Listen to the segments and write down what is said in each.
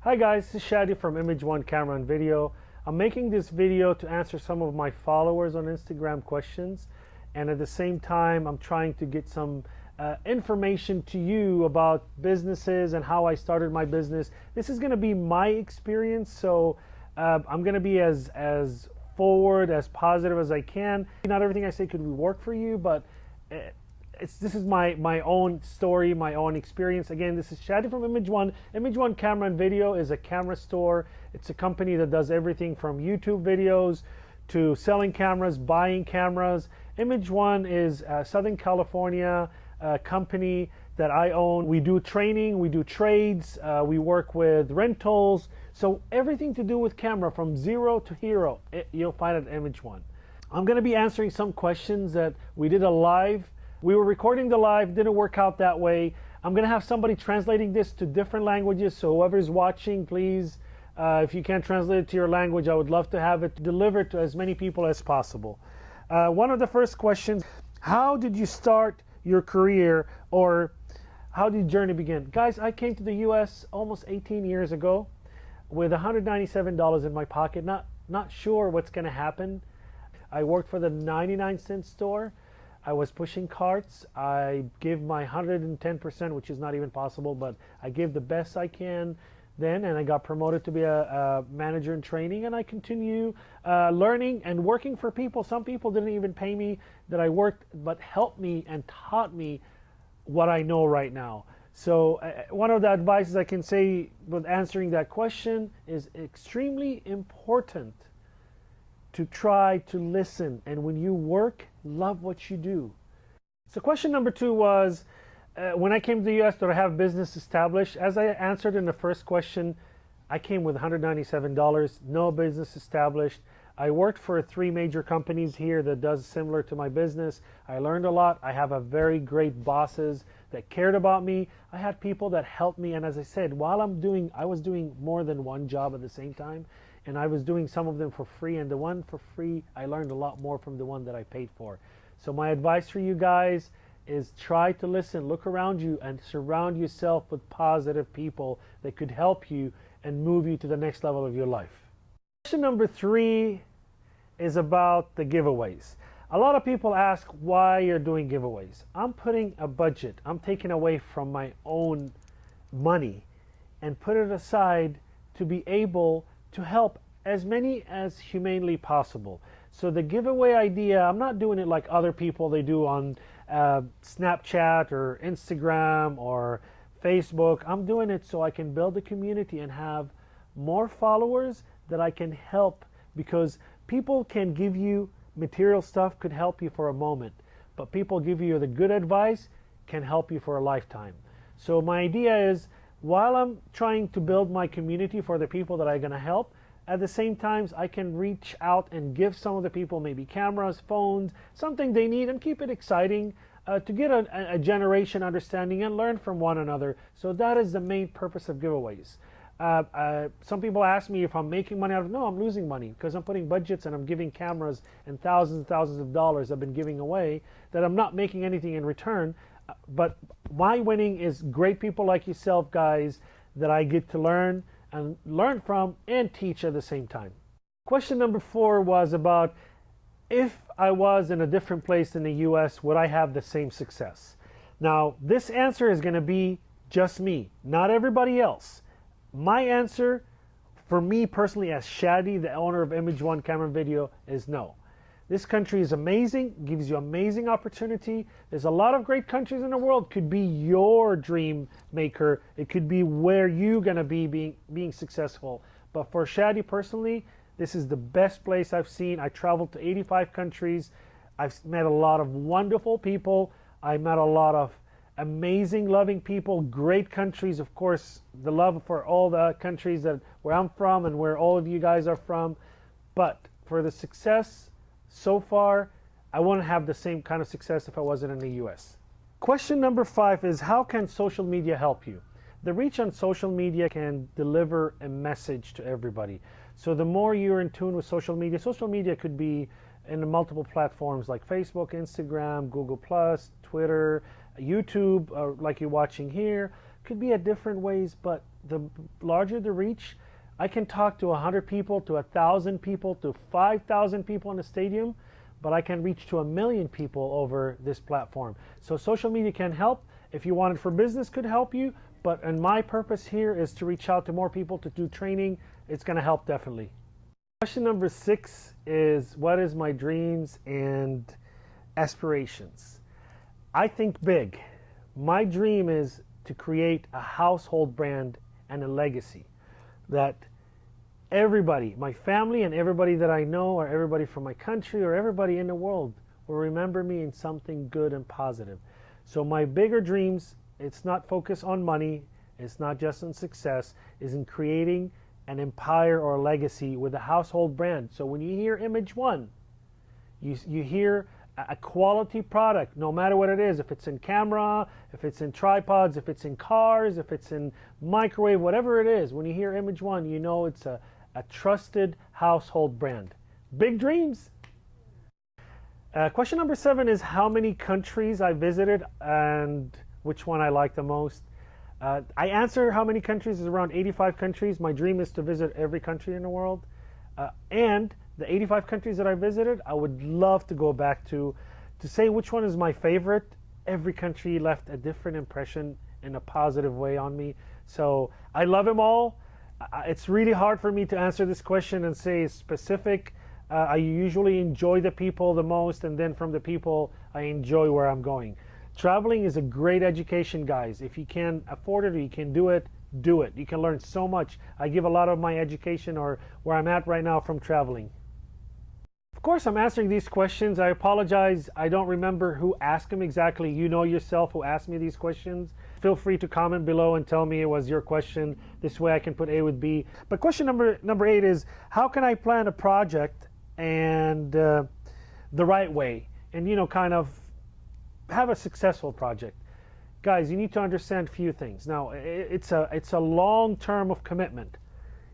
Hi guys, this is Shadi from Image One Camera and Video. I'm making this video to answer some of my followers on Instagram questions, and at the same time I'm trying to get some information to you about businesses and how I started my business. This is going to be my experience, so I'm going to be as forward, as positive as I can. Not everything I say could work for you, but this is my own story, my own experience. Again, this is Shadi from Image One. Image One Camera and Video is a camera store. It's a company that does everything from YouTube videos to selling cameras, buying cameras. Image One is a Southern California company that I own. We do training, we do trades, we work with rentals. So everything to do with camera from zero to hero, you'll find at Image One. I'm going to be answering some questions that we did a live. We were recording the live, didn't work out that way. I'm going to have somebody translating this to different languages, so whoever's watching, please, if you can't translate it to your language, I would love to have it delivered to as many people as possible. One of the first questions, how did you start your career, or how did your journey begin? Guys, I came to the US almost 18 years ago with $197 in my pocket, not sure what's going to happen. I worked for the 99-cent store. I was pushing carts. I gave my 110%, which is not even possible, but I gave the best I can then, and I got promoted to be a manager in training, and I continue learning and working for people. Some people didn't even pay me that I worked, but helped me and taught me what I know right now. So one of the advices I can say with answering that question is extremely important to try to listen, and when you work, love what you do. So question number two was, when I came to the US, did I have business established? As I answered in the first question, I came with $197, no business established. I worked for 3 major companies here that does similar to my business. I learned a lot. I have a very great bosses that cared about me. I had people that helped me, and as I said, while I was doing more than one job at the same time, and I was doing some of them for free, and the one for free, I learned a lot more from the one that I paid for. So my advice for you guys is try to listen, look around you, and surround yourself with positive people that could help you and move you to the next level of your life. Question number 3 is about the giveaways. A lot of people ask why you're doing giveaways. I'm putting a budget. I'm taking away from my own money and put it aside to be able to help as many as humanely possible. So the giveaway idea, I'm not doing it like other people they do on Snapchat or Instagram or Facebook. I'm doing it so I can build a community and have more followers that I can help, because people can give you material stuff, could help you for a moment, but people give you the good advice, can help you for a lifetime. So my idea is, while I'm trying to build my community for the people that I'm going to help, at the same time I can reach out and give some of the people maybe cameras, phones, something they need, and keep it exciting to get a generation understanding and learn from one another. So that is the main purpose of giveaways. Some people ask me if I'm making money out of it. No, I'm losing money, because I'm putting budgets and I'm giving cameras and thousands of dollars I've been giving away that I'm not making anything in return. But my winning is great people like yourself, guys, that I get to learn from and teach at the same time. Question number 4 was about, if I was in a different place in the US, would I have the same success? Now, this answer is going to be just me, not everybody else. My answer, for me personally as Shadi, the owner of Image One Camera and Video, is no. This country is amazing, gives you amazing opportunity. There's a lot of great countries in the world. Could be your dream maker. It could be where you're going to be being successful. But for Shadi personally, this is the best place I've seen. I traveled to 85 countries. I've met a lot of wonderful people. I met a lot of amazing, loving people, great countries. Of course, the love for all the countries where I'm from and where all of you guys are from. But for the success, so far, I wouldn't have the same kind of success if I wasn't in the US. Question number 5 is, how can social media help you? The reach on social media can deliver a message to everybody. So the more you're in tune with social media could be in multiple platforms like Facebook, Instagram, Google+, Twitter, YouTube, like you're watching here. Could be at different ways, but the larger the reach. I can talk to 100 people, to 1,000 people, to 5,000 people in a stadium, but I can reach to 1 million people over this platform. So social media can help. If you want it for business, could help you. But and my purpose here is to reach out to more people, to do training. It's going to help definitely. Question number 6 is, what is my dreams and aspirations? I think big. My dream is to create a household brand and a legacy that everybody, my family and everybody that I know, or everybody from my country, or everybody in the world will remember me in something good and positive. So my bigger dreams, it's not focused on money, it's not just on success, is in creating an empire or a legacy with a household brand. So when you hear Image One, you hear a quality product, no matter what it is, if it's in camera, if it's in tripods, if it's in cars, if it's in microwave, whatever it is, when you hear Image One, you know it's a trusted household brand. Big dreams. Question number 7 is how many countries I visited and which one I like the most. I answer how many countries is around 85 countries. My dream is to visit every country in the world. And the 85 countries that I visited, I would love to go back to say which one is my favorite. Every country left a different impression in a positive way on me. So I love them all. It's really hard for me to answer this question and say specific. I usually enjoy the people the most, and then from the people, I enjoy where I'm going. Traveling is a great education, guys. If you can afford it or you can do it, do it. You can learn so much. I give a lot of my education, or where I'm at right now, from traveling. Of course, I'm answering these questions. I apologize. I don't remember who asked them exactly. You know yourself who asked me these questions. Feel free to comment below and tell me it was your question. This way I can put A with B. But question number 8 is, how can I plan a project and the right way, and kind of have a successful project? Guys, you need to understand a few things. Now, it's a long term of commitment.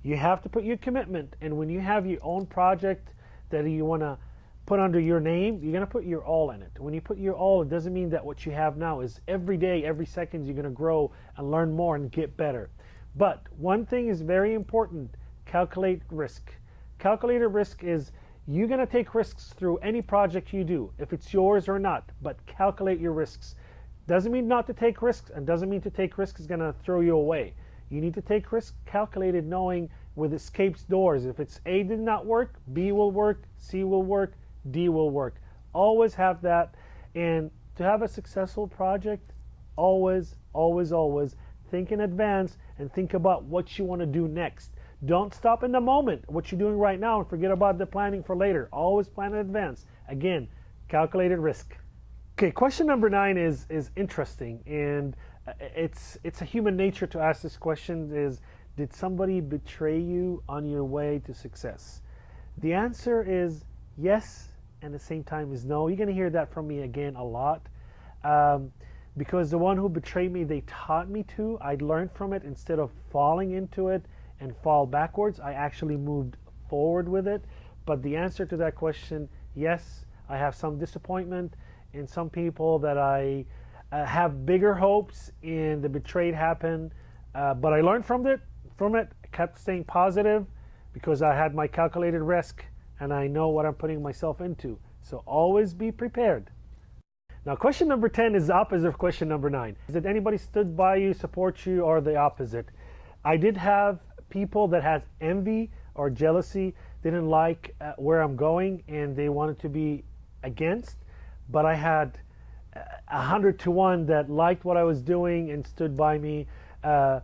You have to put your commitment, and when you have your own project that you want to put under your name, you're going to put your all in it. When you put your all, it doesn't mean that what you have now is every day, every second, you're going to grow and learn more and get better. But one thing is very important: calculate risk. Calculated risk is, you're going to take risks through any project you do, if it's yours or not, but calculate your risks. Doesn't mean not to take risks, and doesn't mean to take risks is going to throw you away. You need to take risks calculated, knowing with escapes doors. If it's A did not work, B will work, C will work, D will work. Always have that. And to have a successful project, always, always, always think in advance and think about what you want to do next. Don't stop in the moment, what you're doing right now, and forget about the planning for later. Always plan in advance. Again, calculated risk. Okay, question number 9 is interesting, and it's a human nature to ask this question: is, did somebody betray you on your way to success? The answer is yes, and at the same time is no. You're going to hear that from me again a lot, because the one who betrayed me, they taught me to. I learned from it. Instead of falling into it and fall backwards, I actually moved forward with it. But the answer to that question, yes, I have some disappointment in some people that I have bigger hopes in. The betrayed happened, but I learned from it. I kept staying positive because I had my calculated risk and I know what I'm putting myself into. So always be prepared. Now, question number 10 is the opposite of question number 9. Is it anybody stood by you, support you, or the opposite? I did have people that had envy or jealousy, didn't like where I'm going, and they wanted to be against. But I had 100 to 1 that liked what I was doing and stood by me. At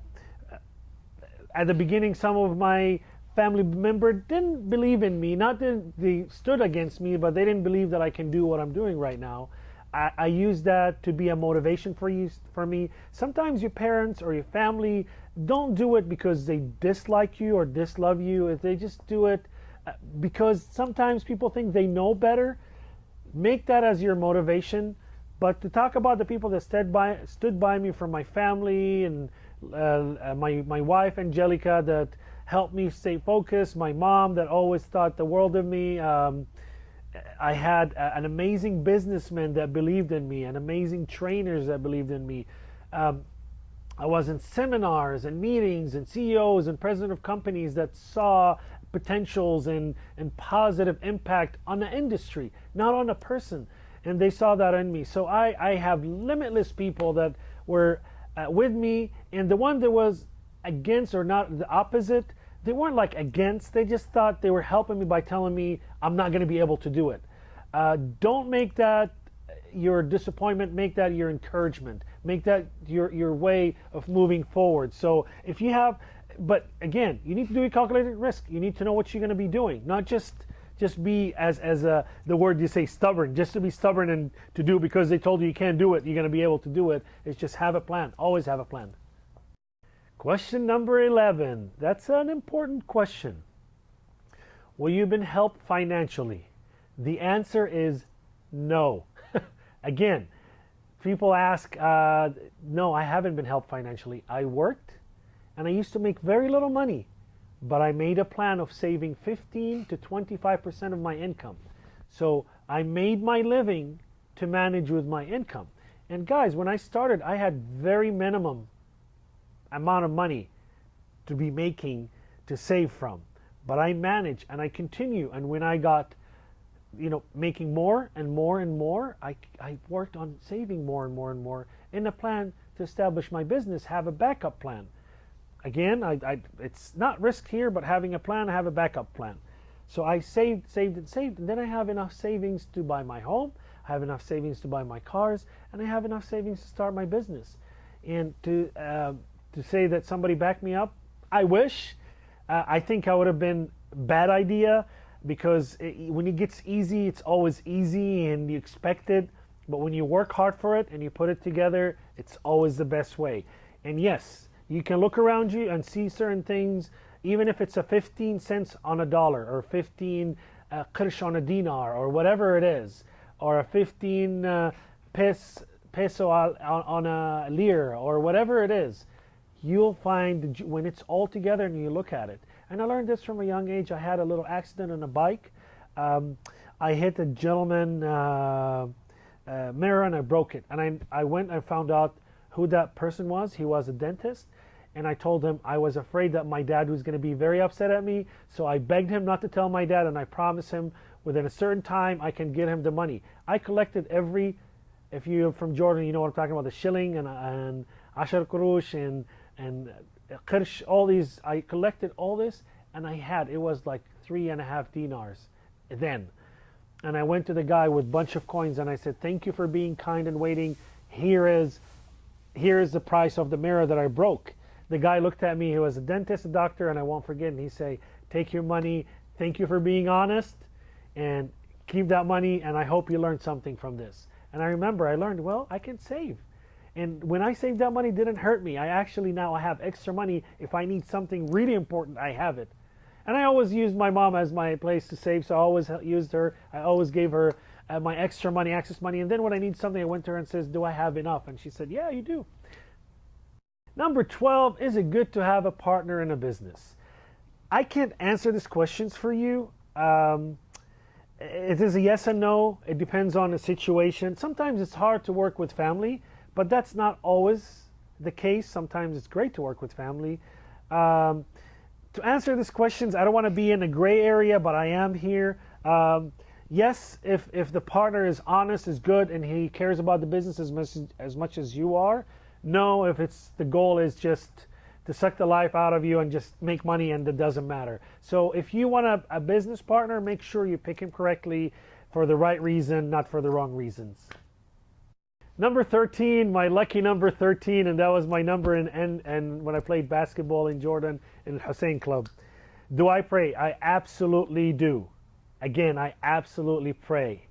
the beginning, some of my family members didn't believe in me. Not that they stood against me, but they didn't believe that I can do what I'm doing right now. I use that to be a motivation for me. Sometimes your parents or your family don't do it because they dislike you or dislove you. They just do it because sometimes people think they know better. Make that as your motivation. But to talk about the people that stood by me, from my family, and my wife Angelica that helped me stay focused, my mom that always thought the world of me. I had an amazing businessman that believed in me, and amazing trainers that believed in me. I was in seminars and meetings and CEOs and president of companies that saw potentials and positive impact on the industry, not on a person. And they saw that in me. So I have limitless people that were with me, and the one that was against or not the opposite, they weren't like against, they just thought they were helping me by telling me I'm not going to be able to do it. Don't make that your disappointment, make that your encouragement, make that your way of moving forward. So if you have, but again, you need to do a calculated risk. You need to know what you're going to be doing, not just be as the word you say, stubborn, just to be stubborn and to do because they told you can't do it, you're going to be able to do it. It's just have a plan. Always have a plan. Question number 11. That's an important question. Will you been helped financially? The answer is no. Again, people ask, no, I haven't been helped financially. I worked and I used to make very little money, but I made a plan of saving 15 to 25% of my income. So I made my living to manage with my income. And guys, when I started, I had very minimum amount of money to be making to save from. But I managed and I continue. And when I got, making more and more and more, I worked on saving more and more and more in a plan to establish my business, have a backup plan. Again, it's not risk here, but having a plan, I have a backup plan. So I saved, and then I have enough savings to buy my home, I have enough savings to buy my cars, and I have enough savings to start my business. And to say that somebody backed me up, I wish. I think I would have been a bad idea, because when it gets easy, it's always easy and you expect it. But when you work hard for it and you put it together, it's always the best way. And yes, you can look around you and see certain things, even if it's a 15 cents on a dollar or 15 qirsh on a dinar or whatever it is, or a 15 peso on a lira or whatever it is. You'll find when it's all together and you look at it. And I learned this from a young age. I had a little accident on a bike. I hit a gentleman mirror and I broke it. And I went and found out who that person was. He was a dentist. And I told him I was afraid that my dad was going to be very upset at me. So I begged him not to tell my dad, and I promised him within a certain time I can get him the money. I collected if you're from Jordan, you know what I'm talking about, the shilling and ashar kurush and qirsh, all these. I collected all this, and it was like 3.5 dinars then. And I went to the guy with a bunch of coins and I said, thank you for being kind and waiting. Here is the price of the mirror that I broke. The guy looked at me, he was a dentist, a doctor, and I won't forget, and he said, take your money, thank you for being honest, and keep that money, and I hope you learned something from this. And I remember I learned, well, I can save. And when I saved that money, it didn't hurt me. I have extra money. If I need something really important, I have it. And I always used my mom as my place to save, so I always used her. I always gave her my extra money, access money, and then when I need something, I went to her and says, do I have enough? And she said, yeah, you do. Number 12, is it good to have a partner in a business? I can't answer these questions for you. It is a yes and no. It depends on the situation. Sometimes it's hard to work with family, but that's not always the case. Sometimes it's great to work with family. To answer these questions, I don't want to be in a gray area, but I am here. Yes, if the partner is honest, is good, and he cares about the business as much as you are. No, if the goal is just to suck the life out of you and just make money and it doesn't matter. So if you want a business partner, make sure you pick him correctly for the right reason, not for the wrong reasons. Number 13, my lucky number 13, and that was my number and when I played basketball in Jordan in the Hussein Club. Do I pray? I absolutely do. Again, I absolutely pray.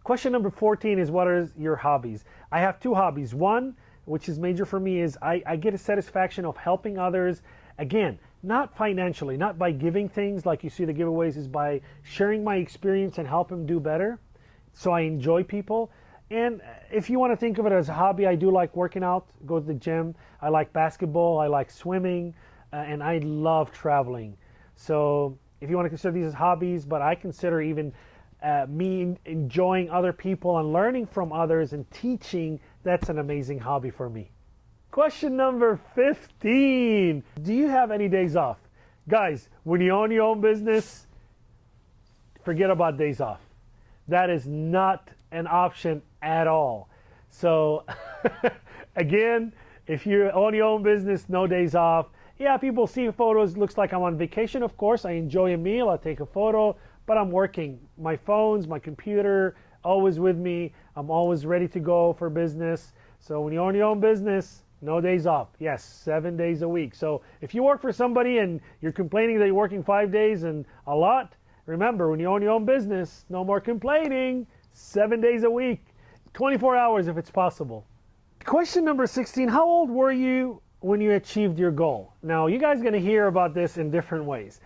Question number 14 is, what are your hobbies? I have two hobbies. One, which is major for me, is I get a satisfaction of helping others. Again, not financially, not by giving things like you see the giveaways, is by sharing my experience and help them do better. So I enjoy people. And if you want to think of it as a hobby, I do like working out, go to the gym. I like basketball, I like swimming, and I love traveling. So if you want to consider these as hobbies, but I consider even me enjoying other people and learning from others and teaching, that's an amazing hobby for me. Question number 15. Do you have any days off? Guys, when you own your own business, forget about days off. That is not an option at all. So again, if you own your own business, no days off. Yeah, people see photos, looks like I'm on vacation. Of course, I enjoy a meal, I take a photo, but I'm working. My phones, my computer, always with me. I'm always ready to go for business. So when you own your own business, no days off. Yes, 7 days a week. So if you work for somebody and you're complaining that you're working 5 days and a lot, remember, when you own your own business, no more complaining. 7 days a week, 24 hours if it's possible. Question number 16, how old were you when you achieved your goal? Now, you guys are going to hear about this in different ways.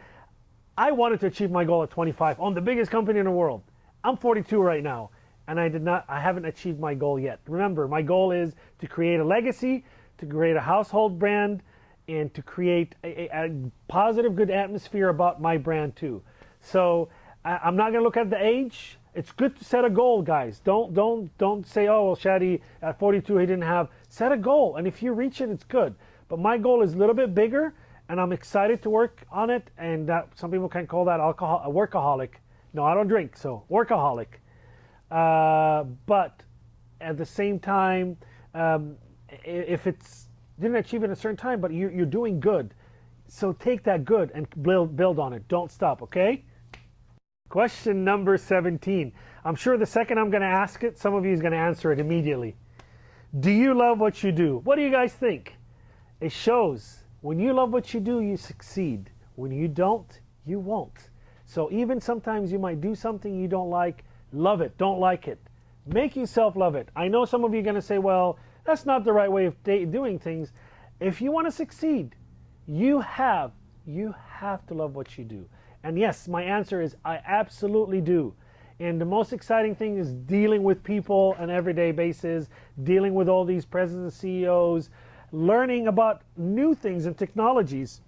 I wanted to achieve my goal at 25 on the biggest company in the world. I'm 42 right now, and I haven't achieved my goal yet. Remember, my goal is to create a legacy, to create a household brand, and to create a positive, good atmosphere about my brand too. So I'm not going to look at the age. It's good to set a goal, guys. Don't say, oh, well, Shadi, at 42, he didn't have. Set a goal, and if you reach it, it's good. But my goal is a little bit bigger, and I'm excited to work on it, and that, some people can call that a workaholic. No, I don't drink, so workaholic. But at the same time, if it's didn't achieve it at a certain time, but you're doing good, so take that good and build on it. Don't stop, okay? Question number 17. I'm sure the second I'm going to ask it, some of you is going to answer it immediately. Do you love what you do? What do you guys think? It shows when you love what you do, you succeed. When you don't, you won't. So even sometimes you might do something you don't like, love it, don't like it. Make yourself love it. I know some of you are going to say, well, that's not the right way of doing things. If you want to succeed, you have to love what you do. And yes, my answer is I absolutely do. And the most exciting thing is dealing with people on an everyday basis, dealing with all these presidents, CEOs, learning about new things and technologies.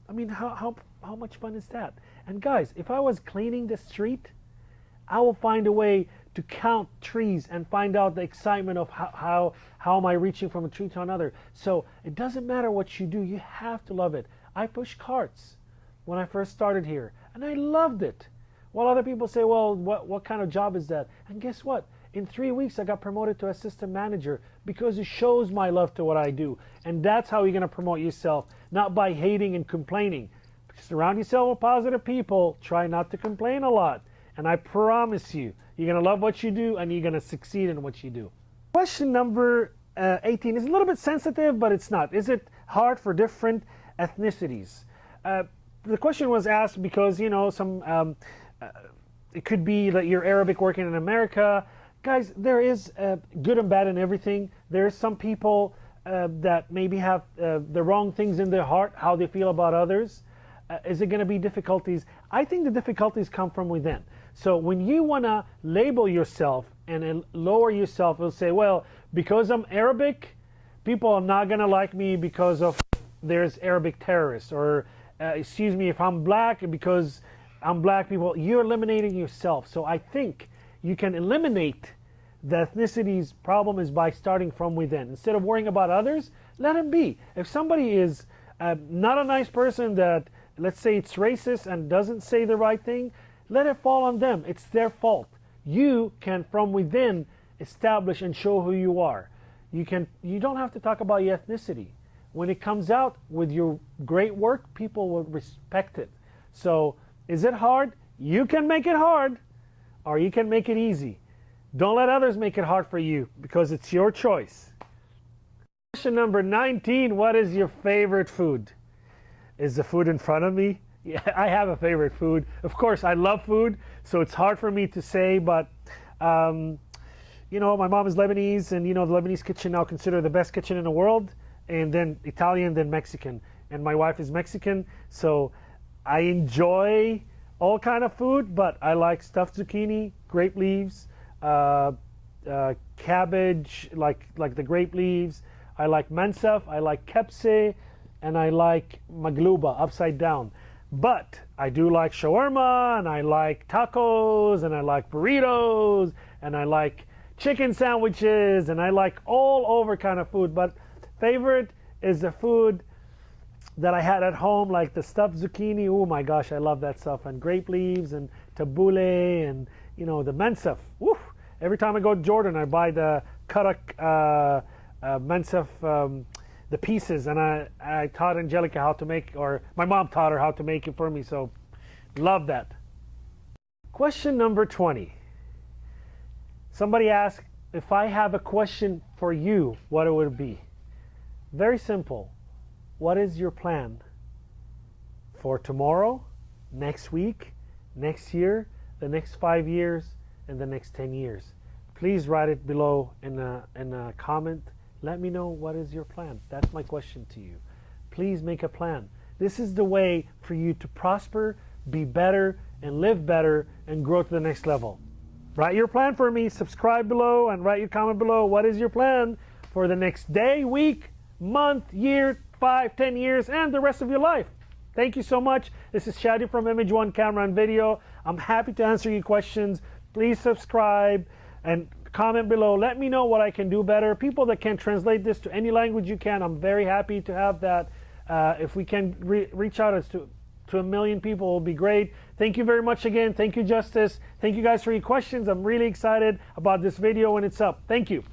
I mean, how much fun is that? And guys, if I was cleaning the street, I will find a way to count trees and find out the excitement of how am I reaching from a tree to another. So it doesn't matter what you do, you have to love it. I pushed carts when I first started here, and I loved it. While other people say, well, what kind of job is that? And guess what? In 3 weeks, I got promoted to assistant manager because it shows my love to what I do. And that's how you're going to promote yourself, not by hating and complaining. Surround yourself with positive people. Try not to complain a lot. And I promise you, you're going to love what you do and you're going to succeed in what you do. Question number 18 is a little bit sensitive, but it's not. Is it hard for different ethnicities? The question was asked because, you know, it could be that you're Arabic working in America. Guys, there is good and bad in everything. There are some people that maybe have the wrong things in their heart, how they feel about others. Is it going to be difficulties? I think the difficulties come from within. So when you want to label yourself and lower yourself, you'll say, well, because I'm Arabic, people are not going to like me because of there's Arabic terrorists. Or, excuse me, if I'm black, because I'm black, people, you're eliminating yourself. So I think you can eliminate the ethnicity's problem is by starting from within. Instead of worrying about others, let them be. If somebody is not a nice person that, let's say it's racist and doesn't say the right thing, let it fall on them. It's their fault. You can, from within, establish and show who you are. You don't have to talk about your ethnicity. When it comes out with your great work, people will respect it. So, is it hard? You can make it hard, or you can make it easy. Don't let others make it hard for you, because it's your choice. Question number 19, what is your favorite food? Is the food in front of me? Yeah, I have a favorite food. Of course, I love food, so it's hard for me to say, but you know, my mom is Lebanese, and you know, the Lebanese kitchen now considered the best kitchen in the world, and then Italian, then Mexican. And my wife is Mexican, so I enjoy all kind of food, but I like stuffed zucchini, grape leaves, cabbage, like the grape leaves. I like mansaf, I like kebse, and I like magluba, upside down. But I do like shawarma, and I like tacos, and I like burritos, and I like chicken sandwiches, and I like all over kind of food. But Favorite is the food that I had at home, like the stuffed zucchini. Oh my gosh, I love that stuff. And grape leaves and tabbouleh and, you know, the mensef. Woo! Every time I go to Jordan, I buy the karak mensef, the pieces, and I taught Angelica how to make, or my mom taught her how to make it for me, so love that. Question number 20. Somebody asked, if I have a question for you, what it would be? Very simple. What is your plan for tomorrow, next week, next year, the next 5 years, and the next 10 years? Please write it below in a comment. Let me know what is your plan. That's my question to you. Please make a plan. This is the way for you to prosper, be better, and live better, and grow to the next level. Write your plan for me. Subscribe below and write your comment below. What is your plan for the next day, week, month, year, 5, 10 years, and the rest of your life? Thank you so much. This is Shadi from Image One Camera and Video. I'm happy to answer your questions. Please subscribe and comment below. Let me know what I can do better. People that can translate this to any language you can, I'm very happy to have that. If we can reach out as to 1 million people, it will be great. Thank you very much again. Thank you, Justice. Thank you guys for your questions. I'm really excited about this video when it's up. Thank you.